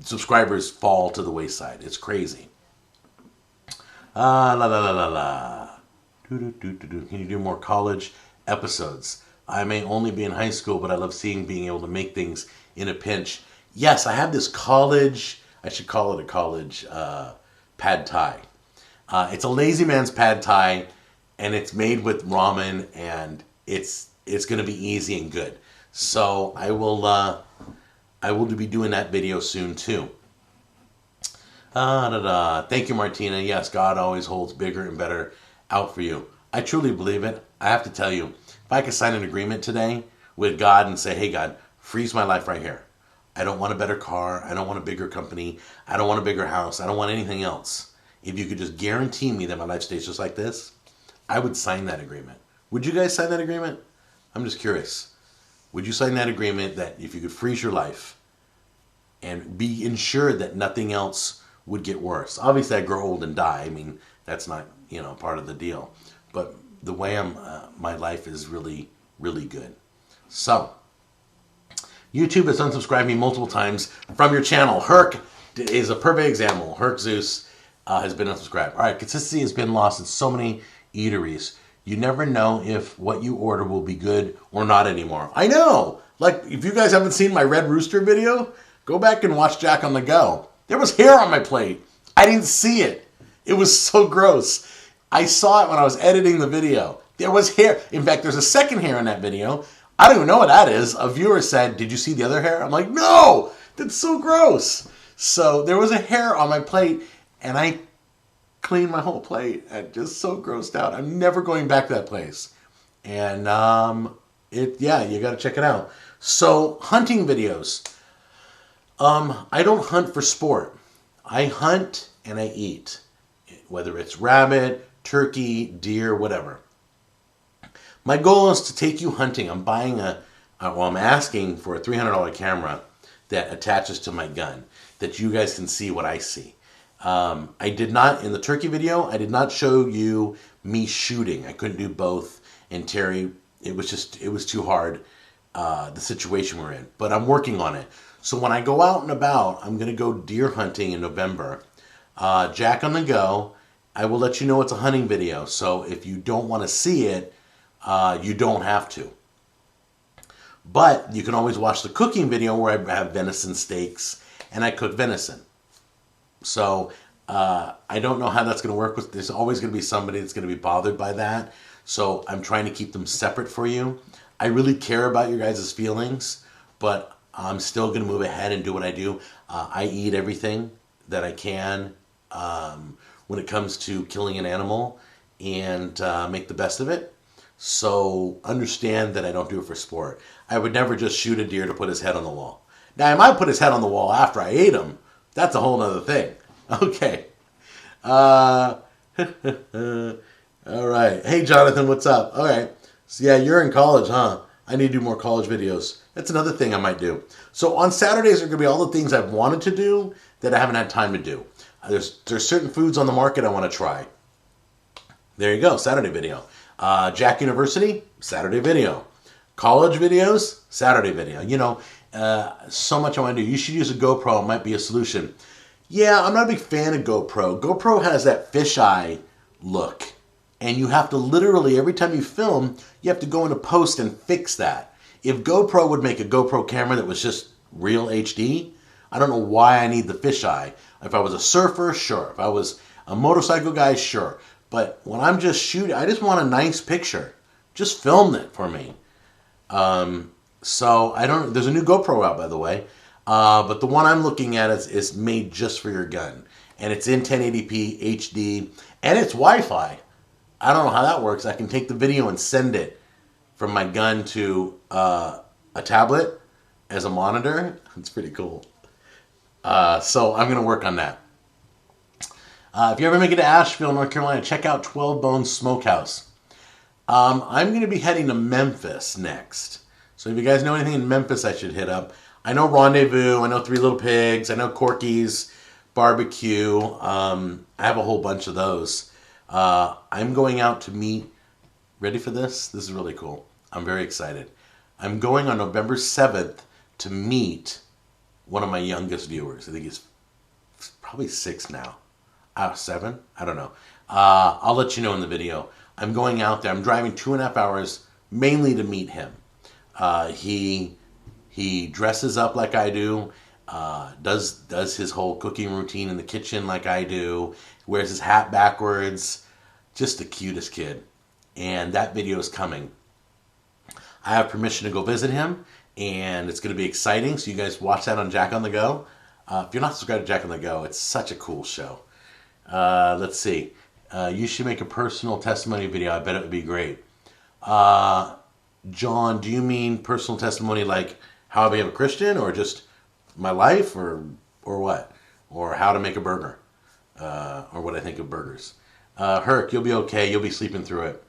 subscribers fall to the wayside. It's crazy. Can you do more college episodes? I may only be in high school, but I love being able to make things in a pinch. Yes, I have this college, I should call it a college pad thai. It's a lazy man's pad thai, and it's made with ramen, and it's going to be easy and good. So I will be doing that video soon too. Thank you, Martina. Yes, God always holds bigger and better out for you. I truly believe it. I have to tell you, if I could sign an agreement today with God and say, hey, God, freeze my life right here. I don't want a better car. I don't want a bigger company. I don't want a bigger house. I don't want anything else. If you could just guarantee me that my life stays just like this, I would sign that agreement. Would you guys sign that agreement? I'm just curious. Would you sign that agreement that if you could freeze your life and be ensured that nothing else would get worse? Obviously, I grow old and die. I mean, that's not, part of the deal. But the way my life is really, really good. So, YouTube has unsubscribed me multiple times from your channel. Herc is a perfect example. Herc Zeus has been unsubscribed. All right, consistency has been lost in so many eateries. You never know if what you order will be good or not anymore. I know! Like, if you guys haven't seen my Red Rooster video, go back and watch Jack on the Go. There was hair on my plate. I didn't see it. It was so gross. I saw it when I was editing the video. There was hair. In fact, there's a second hair in that video. I don't even know what that is. A viewer said, did you see the other hair? I'm like, no! That's so gross. So there was a hair on my plate, and I cleaned my whole plate. I'm just so grossed out. I'm never going back to that place. And you got to check it out. So hunting videos. I don't hunt for sport. I hunt and I eat, whether it's rabbit, turkey, deer, whatever. My goal is to take you hunting. I'm buying I'm asking for a $300 camera that attaches to my gun, that you guys can see what I see. I did not, in the turkey video, I did not show you me shooting. I couldn't do both. And Terry, it was too hard, the situation we're in. But I'm working on it. So when I go out and about, I'm going to go deer hunting in November. Jack on the Go, I will let you know it's a hunting video. So if you don't want to see it, you don't have to. But you can always watch the cooking video where I have venison steaks and I cook venison. So I don't know how that's going to work. There's always going to be somebody that's going to be bothered by that. So I'm trying to keep them separate for you. I really care about your guys' feelings, but I'm still going to move ahead and do what I do. I eat everything that I can when it comes to killing an animal and make the best of it. So understand that I don't do it for sport. I would never just shoot a deer to put his head on the wall. Now, I might put his head on the wall after I ate him. That's a whole other thing. Okay. All right. Hey, Jonathan, what's up? All right. So, yeah, you're in college, huh? I need to do more college videos. That's another thing I might do. So on Saturdays are going to be all the things I've wanted to do that I haven't had time to do. There's certain foods on the market I want to try. There you go, Saturday video. Jack University, Saturday video. College videos, Saturday video. You know, so much I want to do. You should use a GoPro. It might be a solution. Yeah, I'm not a big fan of GoPro. GoPro has that fisheye look. And you have to literally, every time you film, you have to go into post and fix that. If GoPro would make a GoPro camera that was just real HD, I don't know why I need the fisheye. If I was a surfer, sure. If I was a motorcycle guy, sure. But when I'm just shooting, I just want a nice picture. Just film it for me. So I don't. There's a new GoPro out, by the way. But the one I'm looking at is made just for your gun. And it's in 1080p HD. And it's Wi-Fi. I don't know how that works. I can take the video and send it from my gun to a tablet as a monitor. It's pretty cool. So I'm going to work on that. If you ever make it to Asheville, North Carolina, check out 12 Bones Smokehouse. I'm going to be heading to Memphis next. So if you guys know anything in Memphis, I should hit up. I know Rendezvous. I know Three Little Pigs. I know Corky's Barbecue. I have a whole bunch of those. I'm going out to meet... Ready for this? This is really cool. I'm very excited. I'm going on November 7th to meet one of my youngest viewers. I think he's probably 6 now. 7? I don't know. I'll let you know in the video. I'm going out there. I'm driving 2.5 hours mainly to meet him. He dresses up like I do. Does his whole cooking routine in the kitchen like I do. Wears his hat backwards. Just the cutest kid. And that video is coming. I have permission to go visit him, and it's going to be exciting. So you guys watch that on Jack on the Go. If you're not subscribed to Jack on the Go, it's such a cool show. Let's see. You should make a personal testimony video. I bet it would be great. John, do you mean personal testimony like how I became a Christian, or just my life, or what? Or how to make a burger, or what I think of burgers? Herc, you'll be okay. You'll be sleeping through it.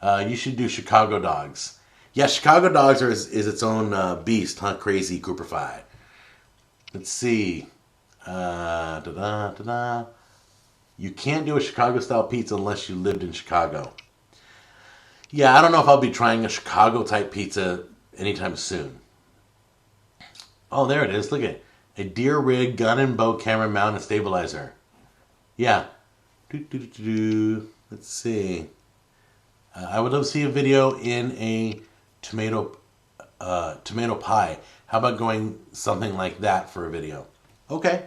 You should do Chicago Dogs. Yeah, Chicago Dogs is its own beast, huh? Crazy Cooperfied. Let's see. You can't do a Chicago-style pizza unless you lived in Chicago. Yeah, I don't know if I'll be trying a Chicago-type pizza anytime soon. Oh, there it is. Look at it. A deer rig, gun and bow, camera mount, and stabilizer. Yeah. Let's see. I would love to see a video in a tomato pie. How about going something like that for a video? Okay.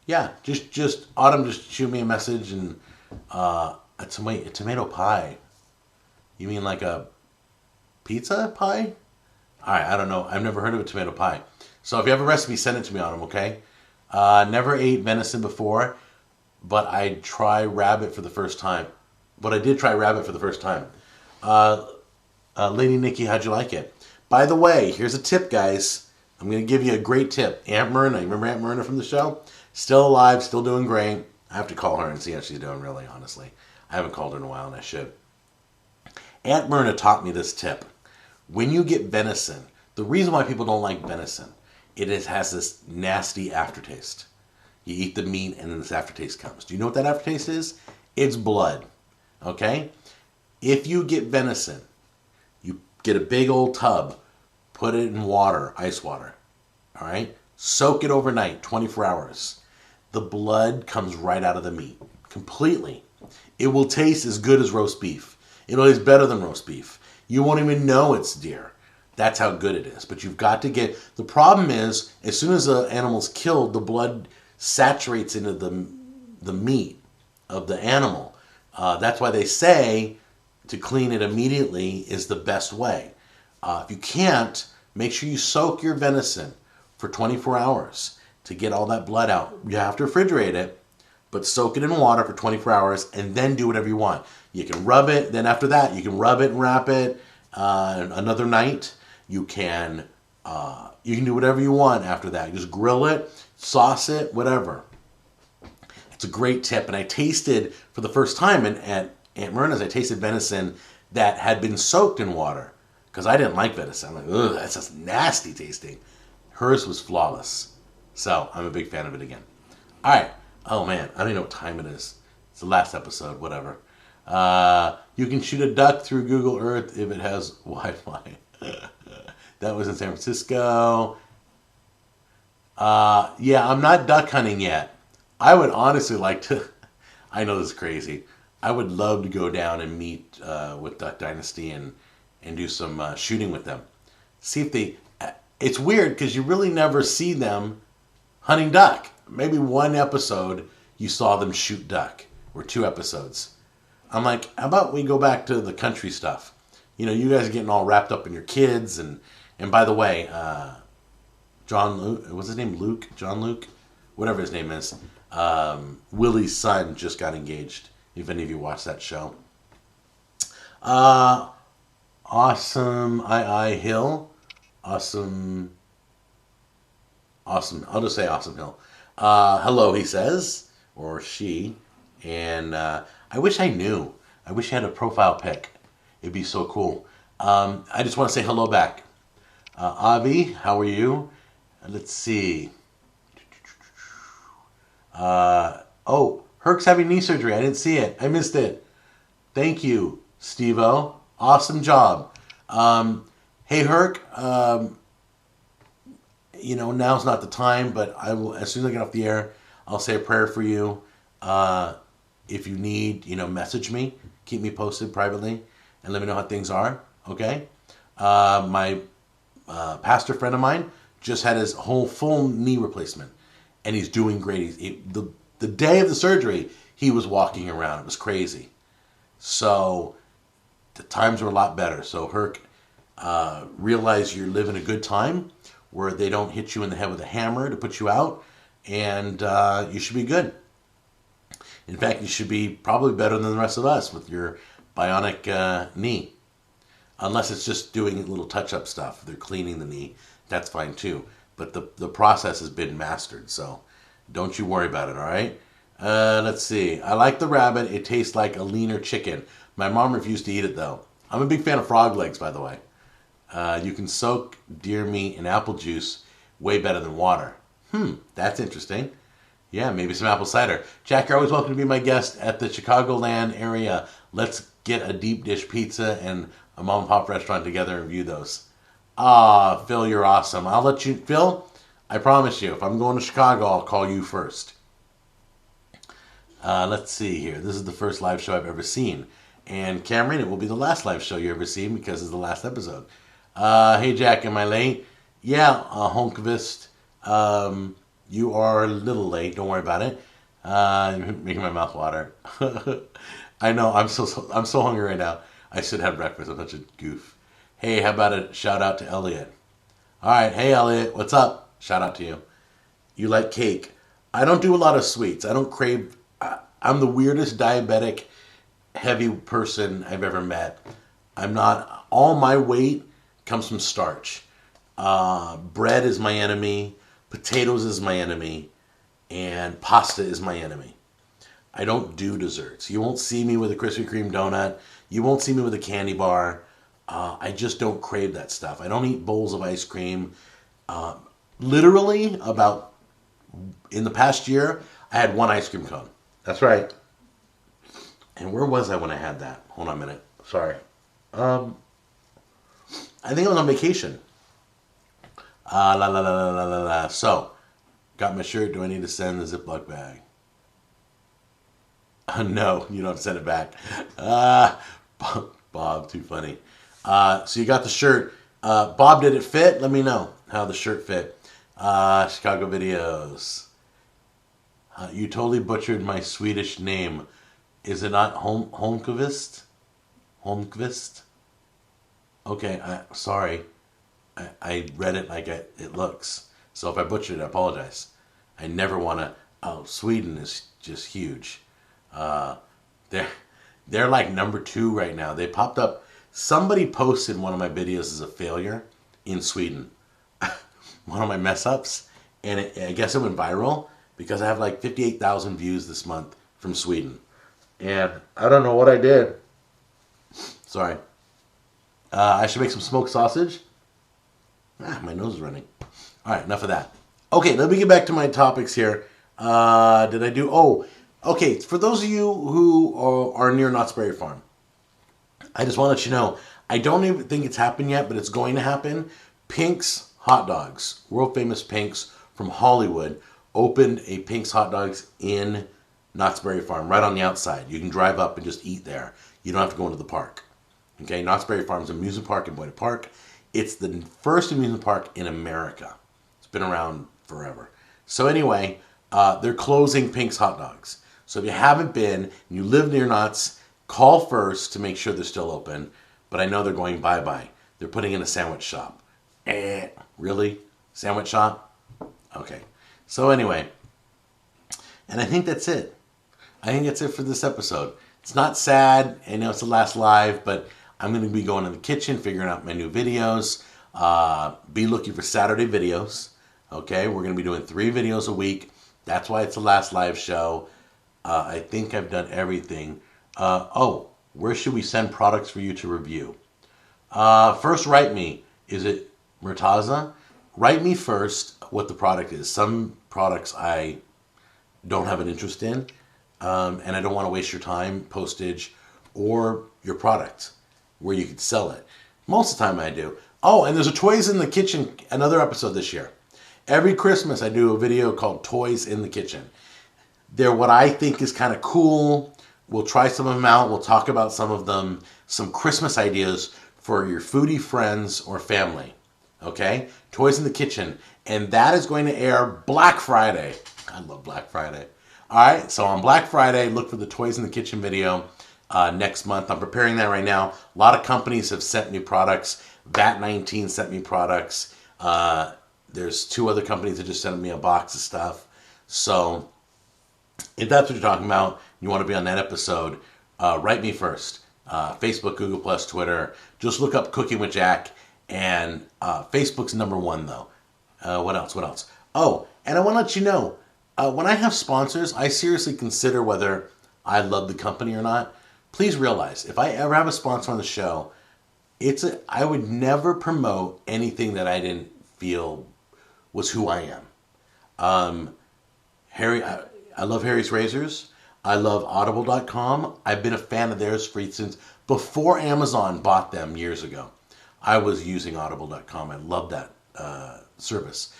Yeah. Just Autumn, just shoot me a message and a tomato pie. You mean like a pizza pie? All right. I don't know. I've never heard of a tomato pie. So if you have a recipe, send it to me, Autumn. Okay. Never ate venison before. But I try rabbit for the first time. Lady Nikki, how'd you like it? By the way, here's a tip, guys. I'm going to give you a great tip. Aunt Myrna, you remember Aunt Myrna from the show? Still alive, still doing great. I have to call her and see how she's doing, really, honestly. I haven't called her in a while, and I should. Aunt Myrna taught me this tip. When you get venison, the reason why people don't like venison, has this nasty aftertaste. You eat the meat, and then this aftertaste comes. Do you know what that aftertaste is? It's blood. Okay? If you get venison, you get a big old tub, put it in water, ice water. All right? Soak it overnight, 24 hours. The blood comes right out of the meat, completely. It will taste as good as roast beef. It'll taste better than roast beef. You won't even know it's deer. That's how good it is. But you've got to get... The problem is, as soon as the animal's killed, the blood saturates into the meat of the animal. That's why they say to clean it immediately is the best way. If you can't, make sure you soak your venison for 24 hours to get all that blood out. You have to refrigerate it, but soak it in water for 24 hours and then do whatever you want. You can rub it. Then after that, you can rub it and wrap it another night. You can do whatever you want after that. You just grill it, sauce it, whatever. It's a great tip. And I tasted for the first time at Aunt Myrna's, I tasted venison that had been soaked in water because I didn't like venison. I'm like, ugh, that's just nasty tasting. Hers was flawless. So I'm a big fan of it again. All right. Oh, man. I don't even know what time it is. It's the last episode. Whatever. You can shoot a duck through Google Earth if it has Wi-Fi. That was in San Francisco. Yeah, I'm not duck hunting yet. I would honestly like to... I know this is crazy. I would love to go down and meet with Duck Dynasty and do some shooting with them. See if they... It's weird because you really never see them hunting duck. Maybe one episode you saw them shoot duck, or 2 episodes. I'm like, how about we go back to the country stuff? You know, you guys are getting all wrapped up in your kids, and by the way, John Luke, what's his name? Luke? John Luke? Whatever his name is. Willie's son just got engaged, if any of you watch that show. Awesome I Hill. Awesome. I'll just say Awesome Hill. Hello, he says, or she. And I wish I knew. I wish I had a profile pic. It'd be so cool. I just want to say hello back. Avi, how are you? Let's see. Herc's having knee surgery. I didn't see it. I missed it. Thank you, Steve-O. Awesome job. Hey, Herc. Now's not the time, but I will, as soon as I get off the air, I'll say a prayer for you. If you need, message me. Keep me posted privately and let me know how things are. Okay? My pastor friend of mine just had his whole full knee replacement, and he's doing great. The day of the surgery, he was walking around. It was crazy. So the times were a lot better. So Herc, realize you're living a good time where they don't hit you in the head with a hammer to put you out, and you should be good. In fact, you should be probably better than the rest of us with your bionic knee. Unless it's just doing little touch-up stuff. They're cleaning the knee. That's fine too. But the process has been mastered, so don't you worry about it, all right? Let's see. I like the rabbit. It tastes like a leaner chicken. My mom refused to eat it, though. I'm a big fan of frog legs, by the way. You can soak deer meat in apple juice way better than water. That's interesting. Yeah, maybe some apple cider. Jack, you're always welcome to be my guest at the Chicagoland area. Let's get a deep dish pizza and a mom and pop restaurant together and review those. Phil, you're awesome. I'll let you... Phil, I promise you, if I'm going to Chicago, I'll call you first. Let's see here. This is the first live show I've ever seen. And Cameron, it will be the last live show you ever seen because it's the last episode. Hey, Jack, am I late? Yeah, Honkvist. You are a little late. Don't worry about it. You're making my mouth water. I know. I'm so hungry right now. I should have breakfast. I'm such a goof. Hey, how about a shout out to Elliot? All right. Hey, Elliot. What's up? Shout out to you. You like cake. I don't do a lot of sweets. I don't crave... I'm the weirdest diabetic heavy person I've ever met. I'm not... All my weight comes from starch. Bread is my enemy. Potatoes is my enemy. And pasta is my enemy. I don't do desserts. You won't see me with a Krispy Kreme donut. You won't see me with a candy bar. I just don't crave that stuff. I don't eat bowls of ice cream. Literally, about in the past year, I had one ice cream cone. That's right. And where was I when I had that? Hold on a minute. Sorry. I think I was on vacation. La la la la la la la. So, got my shirt. Do I need to send the Ziploc bag? No, you don't send it back. Bob, too funny. So you got the shirt. Bob, did it fit? Let me know how the shirt fit. Chicago videos. You totally butchered my Swedish name. Is it not Holmqvist? Holmqvist? Okay, sorry. I read it like it looks. So if I butchered it, I apologize. I never want to. Oh, Sweden is just huge. They're like number 2 right now. They popped up. Somebody posted one of my videos as a failure in Sweden. One of my mess ups, and I guess it went viral because I have like 58,000 views this month from Sweden, and I don't know what I did. Sorry. I should make some smoked sausage. My nose is running. All right, enough of that. Okay, let me get back to my topics here. Did I do? Oh, okay. For those of you who are near Knott's Berry Farm, I just want to let you know, I don't even think it's happened yet, but it's going to happen. Pink's Hot Dogs, world famous Pink's from Hollywood, opened a Pink's Hot Dogs in Knott's Berry Farm, right on the outside. You can drive up and just eat there. You don't have to go into the park. Okay, Knott's Berry Farm is an amusement park in Boyd Park. It's the first amusement park in America. It's been around forever. So anyway, they're closing Pink's Hot Dogs. So if you haven't been and you live near Knott's, call first to make sure they're still open. But I know they're going bye-bye. They're putting in a sandwich shop. Really? Sandwich shop? Okay. So anyway, and I think that's it. I think that's it for this episode. It's not sad. I know it's the last live, but I'm going to be going in the kitchen, figuring out my new videos. Be looking for Saturday videos. Okay, we're going to be doing 3 videos a week. That's why it's the last live show. I think I've done everything. Where should we send products for you to review? First, write me. Is it Murtaza? Write me first what the product is. Some products I don't have an interest in, and I don't want to waste your time, postage, or your product where you could sell it. Most of the time I do. Oh, and there's a Toys in the Kitchen, another episode this year. Every Christmas I do a video called Toys in the Kitchen. They're what I think is kind of cool. We'll try some of them out. We'll talk about some of them. Some Christmas ideas for your foodie friends or family. Okay? Toys in the Kitchen. And that is going to air Black Friday. I love Black Friday. Alright, so on Black Friday, look for the Toys in the Kitchen video next month. I'm preparing that right now. A lot of companies have sent me products. VAT19 sent me products. There's 2 other companies that just sent me a box of stuff. So, if that's what you're talking about, you want to be on that episode, write me first. Facebook, Google+, Twitter. Just look up Cooking with Jack. And Facebook's number 1, though. What else? Oh, and I want to let you know, when I have sponsors, I seriously consider whether I love the company or not. Please realize, if I ever have a sponsor on the show, I would never promote anything that I didn't feel was who I am. I love Harry's Razors. I love Audible.com. I've been a fan of theirs since before Amazon bought them years ago. I was using Audible.com. I love that service.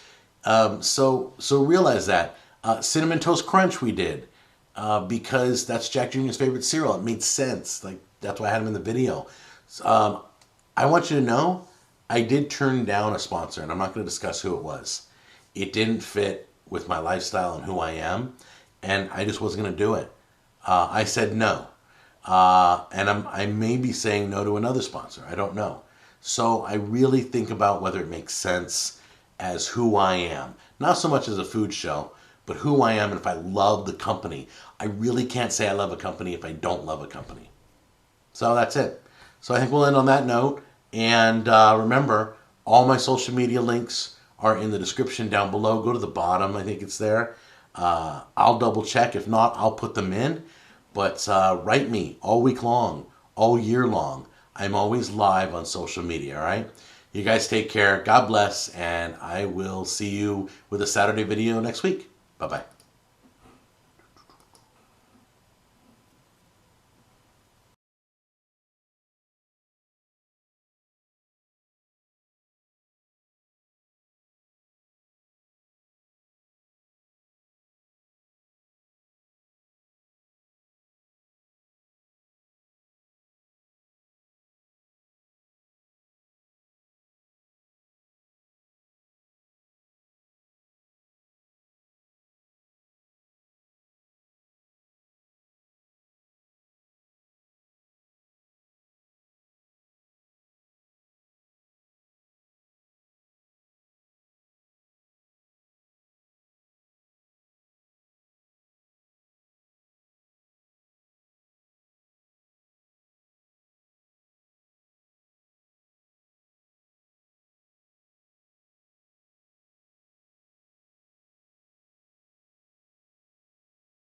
So realize that. Cinnamon Toast Crunch we did because that's Jack Jr.'s favorite cereal. It made sense. Like that's why I had him in the video. I want you to know I did turn down a sponsor, and I'm not going to discuss who it was. It didn't fit with my lifestyle and who I am, and I just wasn't going to do it. I said no. And I may be saying no to another sponsor. I don't know. So I really think about whether it makes sense as who I am. Not so much as a food show, but who I am and if I love the company. I really can't say I love a company if I don't love a company. So that's it. So I think we'll end on that note. And remember, All my social media links are in the description down below. Go to the bottom. I think it's there. I'll double check. If not, I'll put them in. But write me all week long, all year long. I'm always live on social media, all right? You guys take care. God bless. And I will see you with a Saturday video next week. Bye-bye.